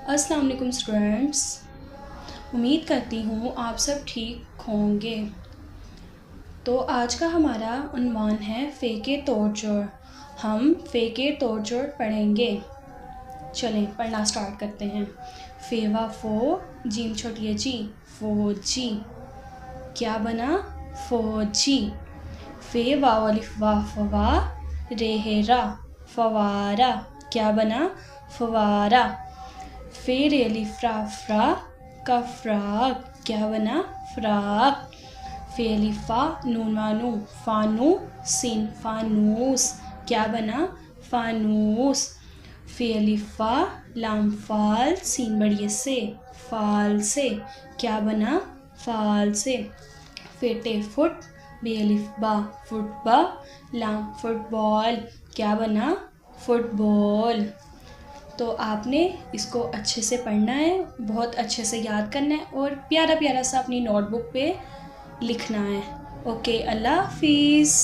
अस्सलाम वालेकुम स्टूडेंट्स, उम्मीद करती हूँ आप सब ठीक होंगे। तो आज का हमारा उन्वान है फ़ेके तोड़जोड़। हम फ़ेके तोड़जोड़ पढ़ेंगे। चलें पढ़ना स्टार्ट करते हैं। फ़ेवा फ़ो, जीम छोटी है जी, फ़ौजी। क्या बना? फ़ौजी। फ़े वाव अलिफ वा फ़वा, रेहेरा, फ़वारा। क्या बना? फ़वारा। फ़े रे अलिफ रा फ़्रा, कफ़्राक। क्या बना? फ़्राक। फ़े अलिफ फ़ा नून वानू, फ़ानू सीन, फ़ानूस। क्या बना? फ़ानूस। फ़े अलिफ फ़ा लाम फ़ाल सीन बड़ी से, फ़ाल से। क्या बना? फ़ाल से। फ़े टे फुट बे अलिफ बा, फुटबा, लाम फुटबॉल। क्या बना? फुटबॉल। तो आपने इसको अच्छे से पढ़ना है, बहुत अच्छे से याद करना है और प्यारा प्यारा सा अपनी नोटबुक पे लिखना है। ओके, अल्लाह हाफिज़।